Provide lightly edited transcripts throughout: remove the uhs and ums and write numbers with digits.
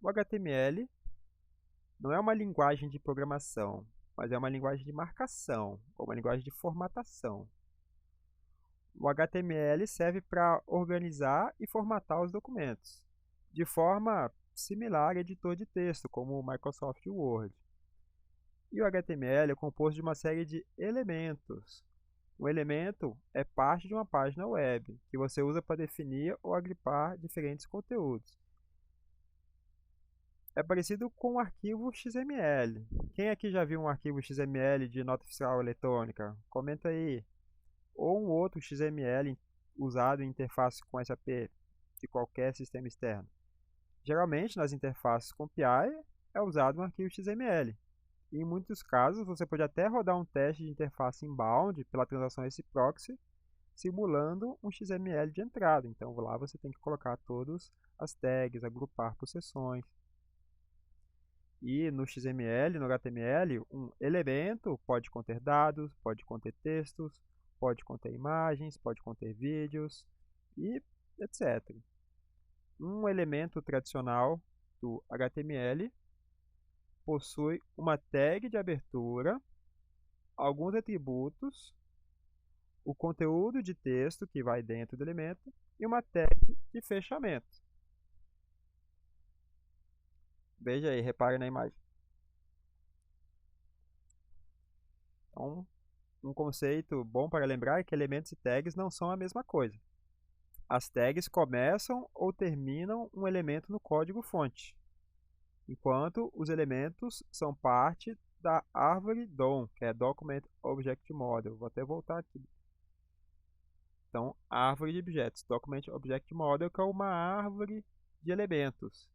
O HTML não é uma linguagem de programação, mas é uma linguagem de marcação, ou uma linguagem de formatação. O HTML serve para organizar e formatar os documentos, de forma similar a editor de texto, como o Microsoft Word. E o HTML é composto de uma série de elementos. Um elemento é parte de uma página web, que você usa para definir ou agrupar diferentes conteúdos. É parecido com o arquivo XML. Quem aqui já viu um arquivo XML de nota fiscal eletrônica? Comenta aí. Ou um outro XML usado em interface com SAP de qualquer sistema externo. Geralmente, nas interfaces com PI, é usado um arquivo XML. E em muitos casos, você pode até rodar um teste de interface inbound pela transação proxy, simulando um XML de entrada. Então, lá você tem que colocar todas as tags, agrupar por seções. E no XML, no HTML, um elemento pode conter dados, pode conter textos, pode conter imagens, pode conter vídeos e etc. Um elemento tradicional do HTML possui uma tag de abertura, alguns atributos, o conteúdo de texto que vai dentro do elemento e uma tag de fechamento. Veja aí, repare na imagem. Então, um conceito bom para lembrar é que elementos e tags não são a mesma coisa. As tags começam ou terminam um elemento no código-fonte, enquanto os elementos são parte da árvore DOM, que é Document Object Model. Vou até voltar aqui. Então, árvore de objetos, Document Object Model, que é uma árvore de elementos.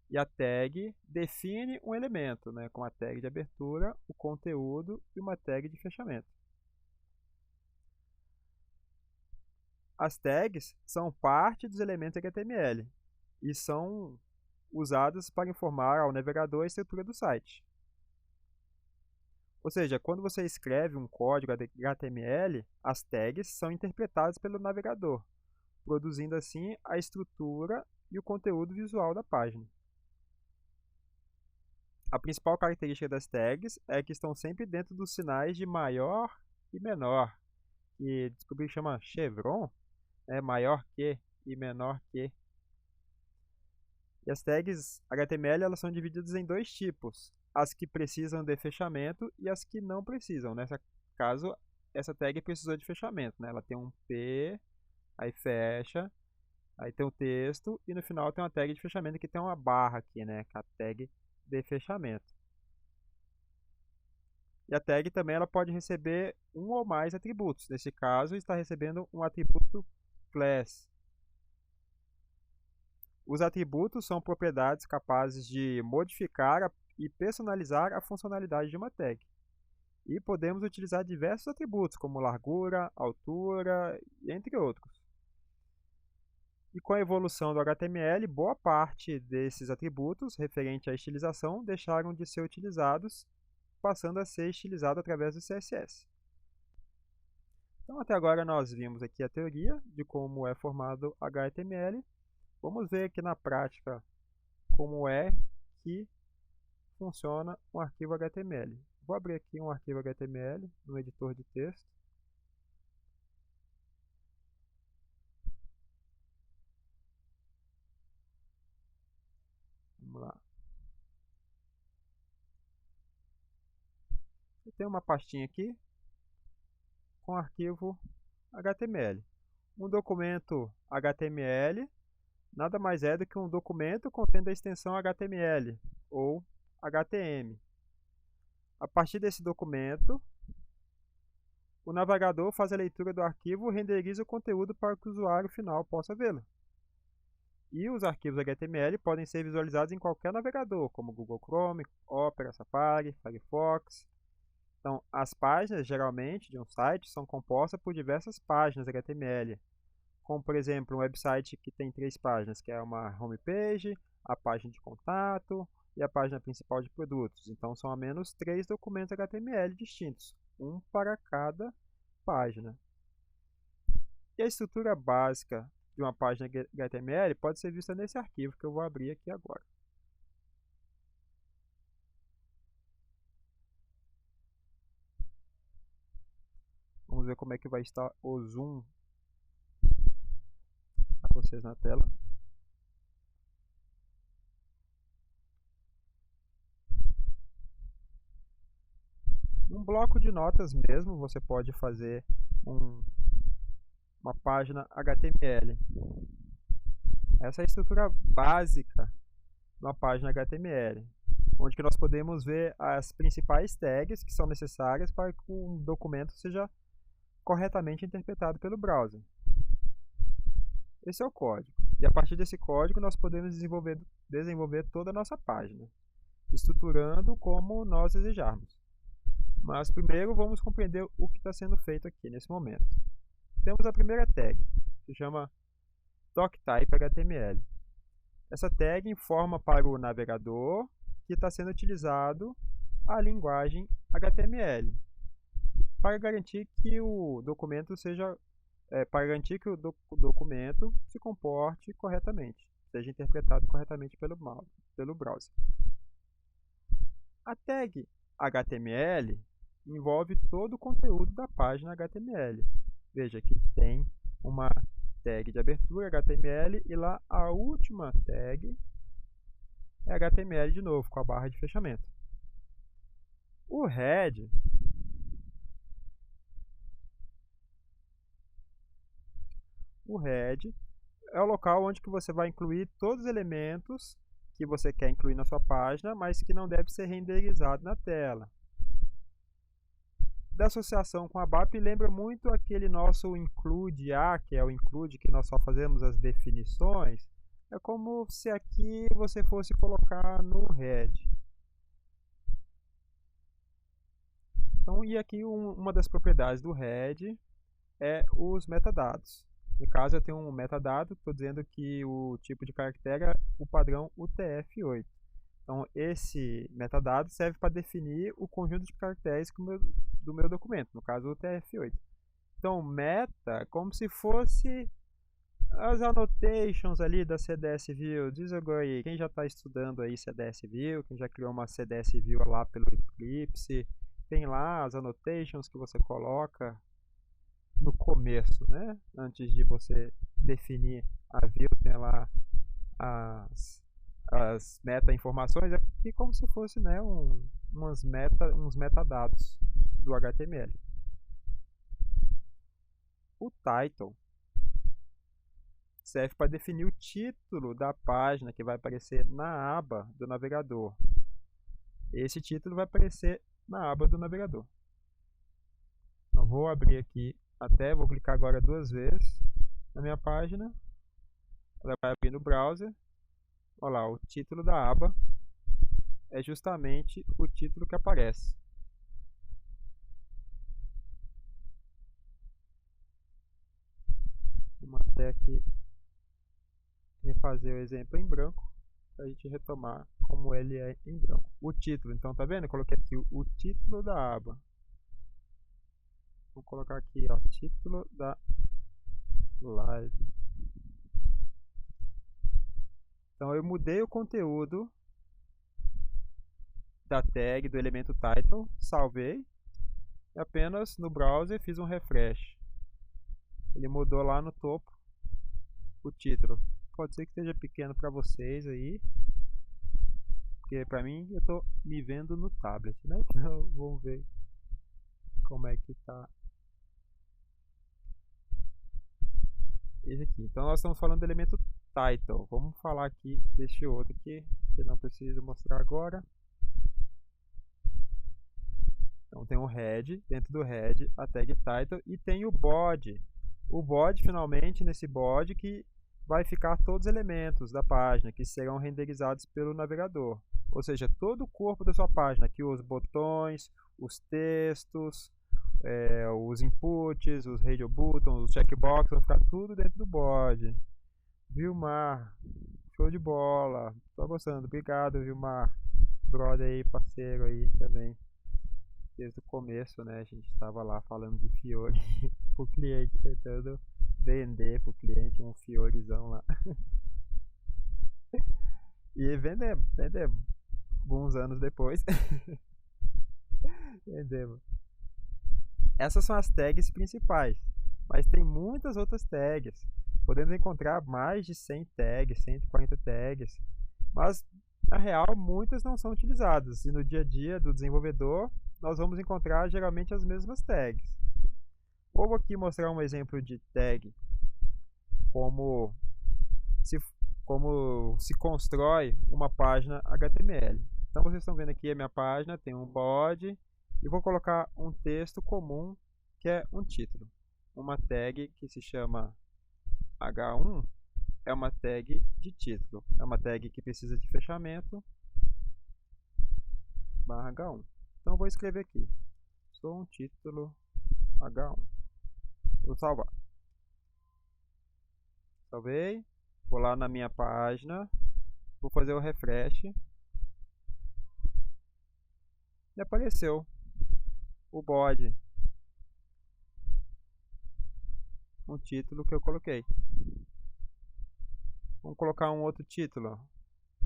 E a tag define um elemento, né, com a tag de abertura, o conteúdo e uma tag de fechamento. As tags são parte dos elementos HTML e são usadas para informar ao navegador a estrutura do site. Ou seja, quando você escreve um código HTML, as tags são interpretadas pelo navegador, produzindo assim a estrutura e o conteúdo visual da página. A principal característica das tags é que estão sempre dentro dos sinais de maior e menor, que descobri que chama chevron, maior que e menor que. E as tags HTML elas são divididas em dois tipos, as que precisam de fechamento e as que não precisam. Nesse caso, essa tag precisou de fechamento, né? Ela tem um P, aí fecha, aí tem o texto e no final tem uma tag de fechamento que tem uma barra aqui, né? Que é a tag de fechamento. E a tag também ela pode receber um ou mais atributos. Nesse caso, está recebendo um atributo class. Os atributos são propriedades capazes de modificar e personalizar a funcionalidade de uma tag. E podemos utilizar diversos atributos, como largura, altura, entre outros. E com a evolução do HTML, boa parte desses atributos referente à estilização deixaram de ser utilizados, passando a ser estilizado através do CSS. Então, até agora nós vimos aqui a teoria de como é formado HTML. Vamos ver aqui na prática como é que funciona um arquivo HTML. Vou abrir aqui um arquivo HTML no editor de texto. Vamos lá. Eu tenho uma pastinha aqui com arquivo HTML. Um documento HTML nada mais é do que um documento contendo a extensão HTML ou HTM. A partir desse documento, o navegador faz a leitura do arquivo e renderiza o conteúdo para que o usuário final possa vê-lo. E os arquivos HTML podem ser visualizados em qualquer navegador, como Google Chrome, Opera, Safari, Firefox. Então, as páginas, geralmente, de um site são compostas por diversas páginas HTML, como, por exemplo, um website que tem 3 páginas, que é uma homepage, a página de contato e a página principal de produtos. Então, são ao menos 3 documentos HTML distintos, um para cada página. E a estrutura básica de uma página HTML pode ser vista nesse arquivo que eu vou abrir aqui agora. ver como é que vai estar o zoom para vocês na tela. Um bloco de notas mesmo, você pode fazer uma página HTML. Essa é a estrutura básica de uma página HTML, onde que nós podemos ver as principais tags que são necessárias para que um documento seja corretamente interpretado pelo browser. Esse é o código. E a partir desse código nós podemos desenvolver toda a nossa página, estruturando como nós desejarmos. Mas primeiro vamos compreender o que está sendo feito aqui nesse momento. Temos a primeira tag, que se chama doctype.html. Essa tag informa para o navegador que está sendo utilizado a linguagem HTML, para garantir que o documento documento se comporte corretamente, seja interpretado corretamente pelo browser. A tag HTML envolve todo o conteúdo da página HTML. Veja que tem uma tag de abertura HTML e lá a última tag é HTML de novo, com a barra de fechamento. O head é o local onde que você vai incluir todos os elementos que você quer incluir na sua página, mas que não deve ser renderizado na tela. Da associação com a BAP lembra muito aquele nosso include A, que é o include que nós só fazemos as definições. É como se aqui você fosse colocar no head. Então, e aqui uma das propriedades do head é os metadados. No caso, eu tenho um metadado, estou dizendo que o tipo de caractere é o padrão UTF-8. Então, esse metadado serve para definir o conjunto de caracteres do meu documento, no caso, o UTF-8. Então, meta, como se fosse as annotations ali da CDS View. Diz agora aí, quem já está estudando aí CDS View, quem já criou uma CDS View lá pelo Eclipse, tem lá as annotations que você coloca no começo, né? Antes de você definir a view, tem lá as meta-informações, aqui como se fosse, né, uns metadados do HTML. O title serve para definir o título da página que vai aparecer na aba do navegador. Esse título vai aparecer na aba do navegador. Então, vou abrir aqui vou clicar agora 2 vezes na minha página. Ela vai abrir no browser. Olha lá, o título da aba é justamente o título que aparece. Vamos até aqui refazer o exemplo em branco para a gente retomar como ele é em branco. O título, então tá vendo? Eu coloquei aqui o título da aba. Vou colocar aqui, ó, título da live. Então eu mudei o conteúdo da tag do elemento title, salvei e apenas no browser fiz um refresh. Ele mudou lá no topo o título. Pode ser que esteja pequeno para vocês aí, porque para mim eu estou me vendo no tablet, né? Então vamos ver como é que tá esse aqui. Então nós estamos falando do elemento title. Vamos falar aqui deste outro aqui, que não preciso mostrar agora. Então tem o head, dentro do head a tag title e tem o body. O body, finalmente, nesse body que vai ficar todos os elementos da página que serão renderizados pelo navegador. Ou seja, todo o corpo da sua página, aqui os botões, os textos, os inputs, os radio buttons, os checkbox, vão ficar tudo dentro do body. Vilmar, show de bola, tô gostando, obrigado Vilmar, brother aí, parceiro aí também. Desde o começo, né, a gente estava lá falando de Fiori pro cliente, tentando vender pro cliente um Fiorizão lá. E vendemos, alguns anos depois. Vendemos. Essas são as tags principais, mas tem muitas outras tags. Podemos encontrar mais de 100 tags, 140 tags, mas na real muitas não são utilizadas, e no dia a dia do desenvolvedor nós vamos encontrar geralmente as mesmas tags. Vou aqui mostrar um exemplo de tag, como se constrói uma página HTML. Então vocês estão vendo aqui a minha página, tem um body, e vou colocar um texto comum, que é um título. Uma tag que se chama H1 é uma tag de título, é uma tag que precisa de fechamento, /H1. Então vou escrever aqui, sou um título H1. Vou salvar. Salvei, vou lá na minha página, vou fazer o refresh, e apareceu o body, um título que eu coloquei. Vamos colocar um outro título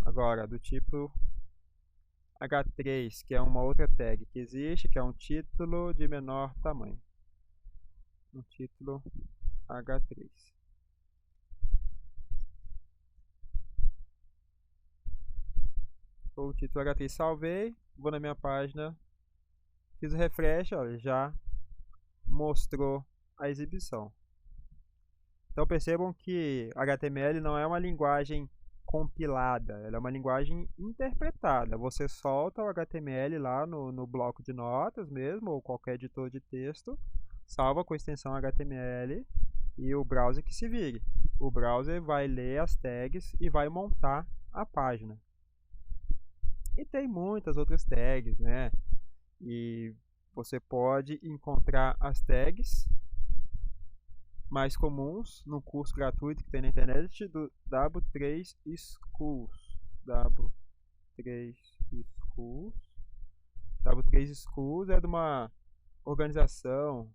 agora, do tipo H3, que é uma outra tag que existe, que é um título de menor tamanho. Um título H3. O título H3 salvei, vou na minha página, fiz o refresh, olha, já mostrou a exibição. Então percebam que HTML não é uma linguagem compilada, ela é uma linguagem interpretada. Você solta o HTML lá no bloco de notas mesmo, ou qualquer editor de texto, salva com a extensão HTML e o browser que se vire. O browser vai ler as tags e vai montar a página. E tem muitas outras tags, né? E você pode encontrar as tags mais comuns no curso gratuito que tem na internet do W3 Schools. W3 Schools. W3 Schools é de uma organização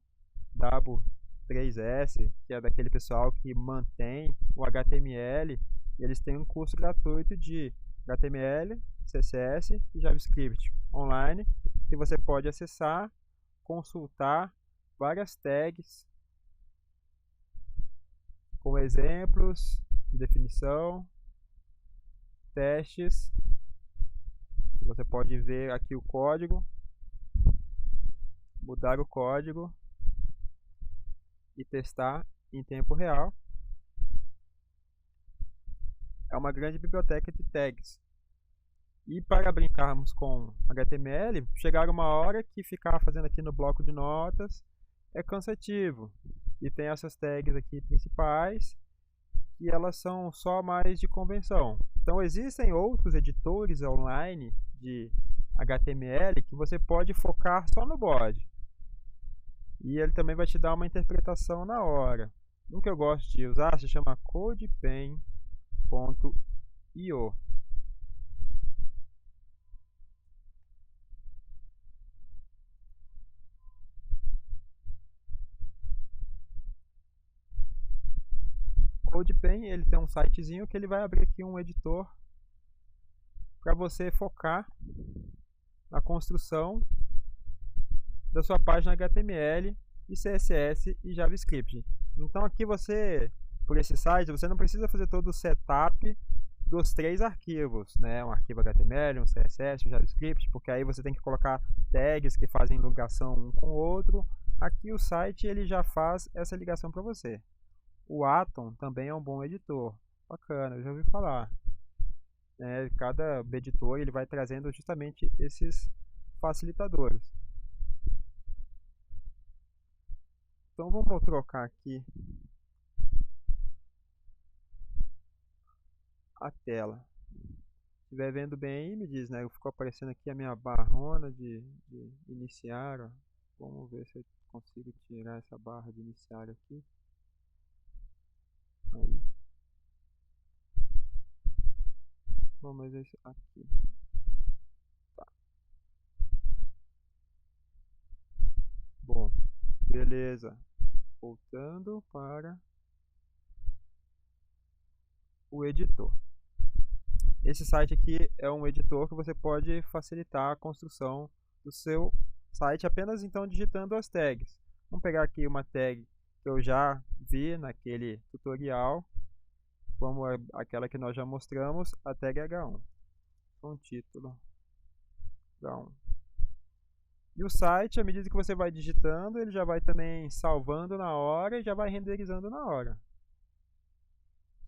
W3S, que é daquele pessoal que mantém o HTML, e eles têm um curso gratuito de HTML, CSS e JavaScript online, que você pode acessar, consultar várias tags com exemplos de definição, testes. Você pode ver aqui o código, mudar o código e testar em tempo real. É uma grande biblioteca de tags. E para brincarmos com HTML, chegar uma hora que ficar fazendo aqui no bloco de notas é cansativo. E tem essas tags aqui principais, e elas são só mais de convenção. Então existem outros editores online de HTML que você pode focar só no body. E ele também vai te dar uma interpretação na hora. Um que eu gosto de usar se chama CodePen.io. CodePen, ele tem um sitezinho que ele vai abrir aqui um editor para você focar na construção da sua página HTML e CSS e JavaScript. Então aqui você, por esse site, você não precisa fazer todo o setup dos 3 arquivos, né? Um arquivo HTML, um CSS, um JavaScript, porque aí você tem que colocar tags que fazem ligação um com o outro. Aqui o site ele já faz essa ligação para você. O Atom também é um bom editor, bacana, eu já ouvi falar. Cada editor ele vai trazendo justamente esses facilitadores. Então vamos trocar aqui a tela. Se estiver vendo bem aí, me diz, né? Ficou aparecendo aqui a minha barrona de iniciar. Ó. Vamos ver se eu consigo tirar essa barra de iniciar aqui. Aí. Bom, mas esse aqui. Tá. Bom, beleza. Voltando para o editor. Esse site aqui é um editor que você pode facilitar a construção do seu site apenas então digitando as tags. Vamos pegar aqui uma tag que eu já vi naquele tutorial, como aquela que nós já mostramos, a tag H1, com título H1. E o site, à medida que você vai digitando, ele já vai também salvando na hora e já vai renderizando na hora.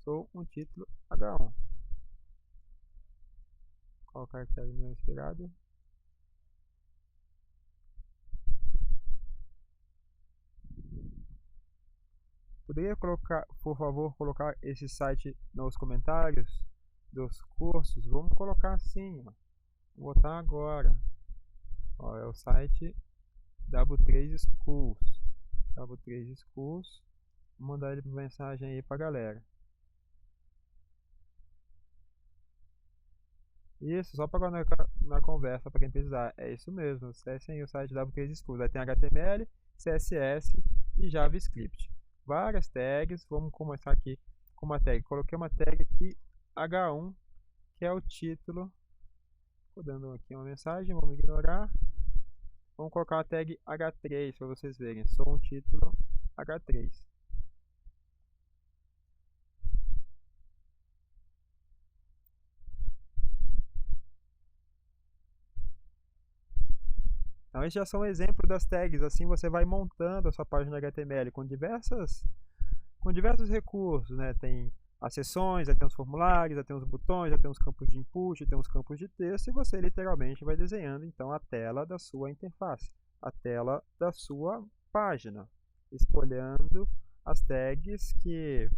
Sou um título H1. Qual caractere não é inspirado? Poderia colocar, por favor, colocar esse site nos comentários dos cursos? Vamos colocar assim, ó. Vou botar agora. Ó, é o site W3 Schools. W3 Schools. Vou mandar ele por mensagem aí pra galera. Isso, só para na conversa, para quem precisar. É isso mesmo. Acessem o site W3 Schools. Aí tem HTML, CSS e JavaScript. Várias tags. Vamos começar aqui com uma tag. Coloquei uma tag aqui, H1, que é o título. Estou dando aqui uma mensagem, vamos ignorar. Vamos colocar a tag H3 para vocês verem. Sou um título H3. Então, esses já são exemplos das tags. Assim você vai montando a sua página HTML com diversos recursos, né? Tem as seções, aí tem os formulários, aí tem os botões, aí tem os campos de input, aí tem os campos de texto, e você literalmente vai desenhando então a tela da sua interface, a tela da sua página, escolhendo as tags que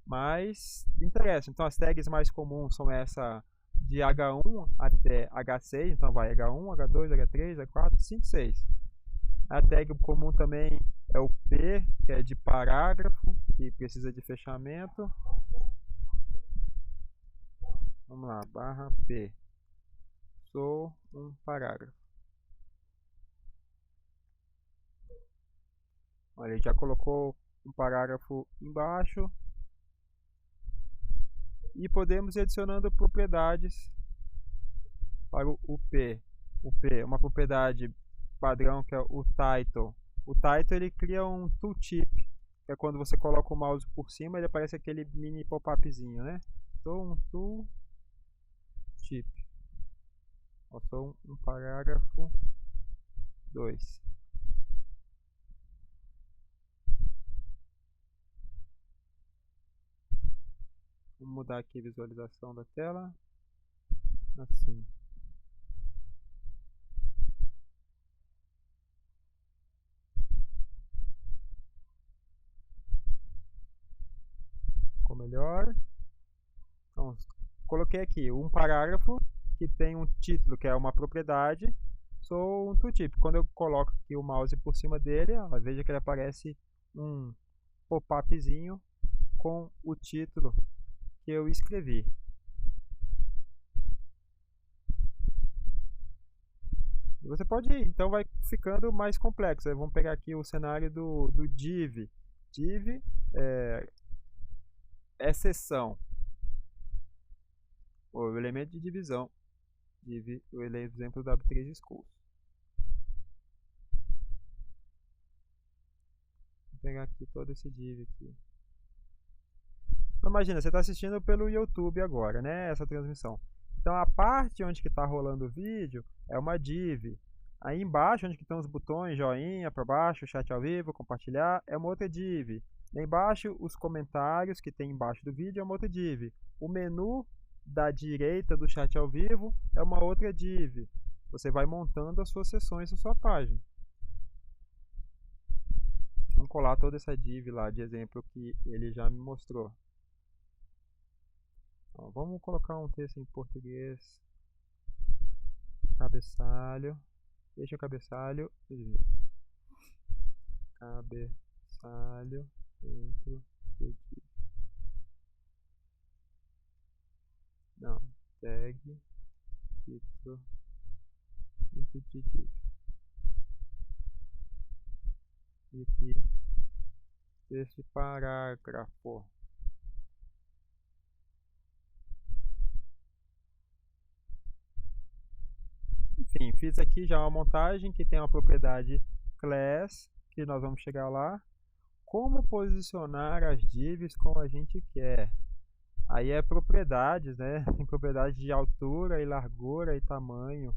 mais interessam. Então as tags mais comuns são essa de H1 até H6, então vai H1, H2, H3, H4, 5, 6. A tag comum também é o P, que é de parágrafo, que precisa de fechamento. Vamos lá, barra P. Sou um parágrafo. Olha, ele já colocou um parágrafo embaixo. E podemos ir adicionando propriedades para o P. O P é uma propriedade padrão que é o title. O title ele cria um tooltip, que é quando você coloca o mouse por cima, ele aparece aquele mini pop-upzinho, né? Sou um tooltip. Sou um parágrafo 2. Vamos mudar aqui a visualização da tela. Assim. Ficou melhor. Então, coloquei aqui um parágrafo que tem um título, que é uma propriedade. Sou um tooltip. Quando eu coloco aqui o mouse por cima dele, ó, veja que ele aparece um pop-upzinho com o título que eu escrevi. E você pode ir, então vai ficando mais complexo. Aí vamos pegar aqui o cenário do div. Div é seção. O elemento de divisão. Div, o exemplo do W3 Schools. Vou pegar aqui todo esse div aqui. Então imagina, você está assistindo pelo YouTube agora, né? Essa transmissão. Então a parte onde que está rolando o vídeo é uma div. Aí embaixo, onde que estão os botões, joinha para baixo, chat ao vivo, compartilhar, é uma outra div. Lá embaixo, os comentários que tem embaixo do vídeo é uma outra div. O menu da direita do chat ao vivo é uma outra div. Você vai montando as suas seções na sua página. Vamos colar toda essa div lá de exemplo que ele já me mostrou. Então, vamos colocar um texto em português. Cabeçalho. Deixa o cabeçalho. Cabeçalho dentro de div. Não. Tag. Título. Dentro de div. E aqui. Texto parágrafo. Enfim, fiz aqui já uma montagem que tem uma propriedade class, que nós vamos chegar lá. Como posicionar as divs como a gente quer. Aí é propriedades, né? Tem propriedade de altura e largura e tamanho.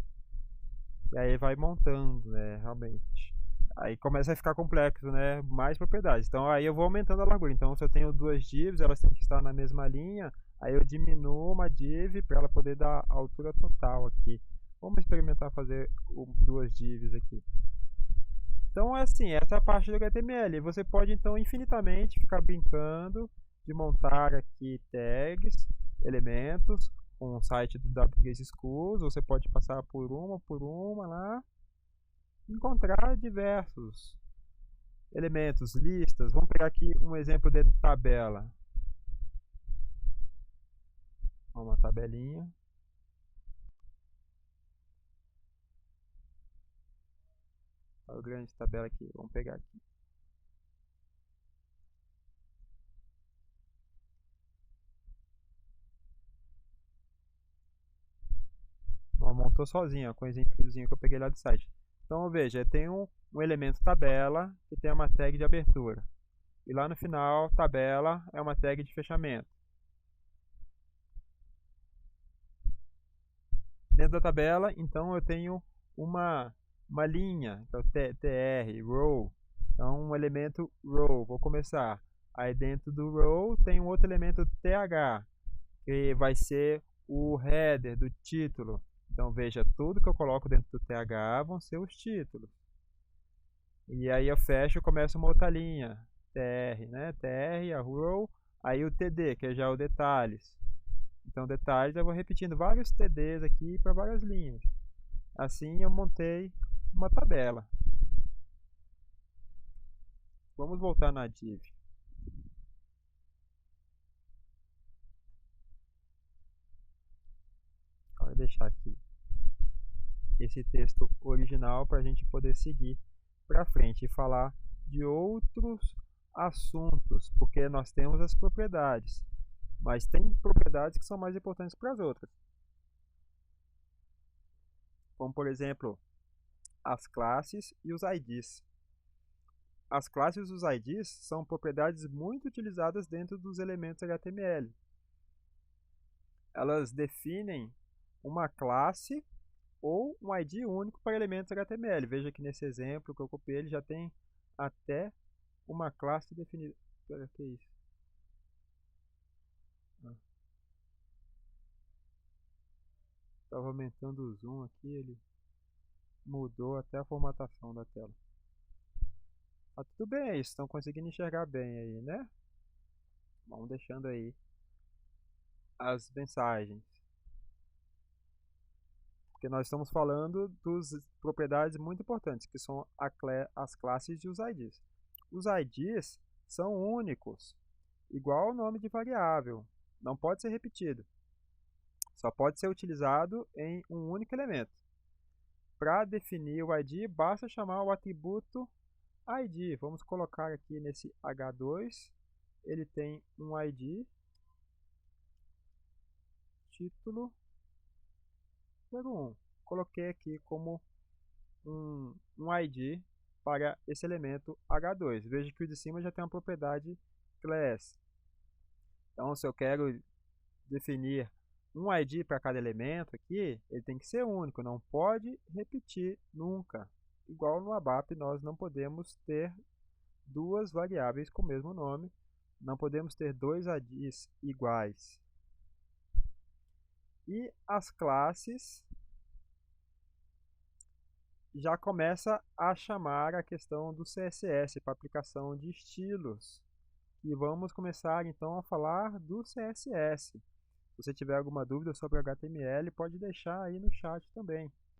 E aí vai montando, né? Realmente. Aí começa a ficar complexo, né? Mais propriedades. Então aí eu vou aumentando a largura. Então se eu tenho duas divs, elas têm que estar na mesma linha. Aí eu diminuo uma div para ela poder dar a altura total aqui. Vamos experimentar fazer duas divs aqui. Então é assim, essa é a parte do HTML. Você pode então infinitamente ficar brincando de montar aqui tags, elementos, com o site do W3 Schools. Você pode passar por uma lá, encontrar diversos elementos, listas. Vamos pegar aqui um exemplo de tabela. Uma tabelinha. Olha o grande tabela aqui. Vamos pegar aqui. Ela montou sozinha, com o exemplozinho que eu peguei lá do site. Então veja, tem um elemento tabela que tem uma tag de abertura. E lá no final, tabela é uma tag de fechamento. Dentro da tabela, então eu tenho uma linha, que é o tr, row. Então um elemento row, vou começar. Aí dentro do row tem um outro elemento th, que vai ser o header do título. Então veja, tudo que eu coloco dentro do th vão ser os títulos. E aí eu fecho e começo uma outra linha, tr, né? Tr, a row, aí o td, que é já o detalhes. Então detalhes eu vou repetindo vários tds aqui para várias linhas. Assim eu montei uma tabela. Vamos voltar na div. Vou deixar aqui esse texto original para a gente poder seguir para frente e falar de outros assuntos, porque nós temos as propriedades, mas tem propriedades que são mais importantes para as outras. Como, por exemplo, as classes e os IDs. As classes e os IDs são propriedades muito utilizadas dentro dos elementos HTML. Elas definem uma classe ou um ID único para elementos HTML. Veja que nesse exemplo que eu copiei, ele já tem até uma classe definida. O que é isso? Estava aumentando o zoom aqui, ele mudou até a formatação da tela. Ah, tudo bem, estão conseguindo enxergar bem aí, né? Vamos deixando aí as mensagens. Porque nós estamos falando das propriedades muito importantes, que são as classes e os IDs. Os IDs são únicos, igual ao nome de variável, não pode ser repetido. Só pode ser utilizado em um único elemento. Para definir o ID, basta chamar o atributo ID. Vamos colocar aqui nesse H2, ele tem um ID, título 01. Coloquei aqui como um ID para esse elemento H2. Veja que o de cima já tem uma propriedade class. Então, se eu quero definir um ID para cada elemento aqui, ele tem que ser único, não pode repetir nunca. Igual no ABAP, nós não podemos ter duas variáveis com o mesmo nome, não podemos ter dois IDs iguais. E as classes já começa a chamar a questão do CSS para aplicação de estilos. E vamos começar então a falar do CSS. Se você tiver alguma dúvida sobre HTML, pode deixar aí no chat também.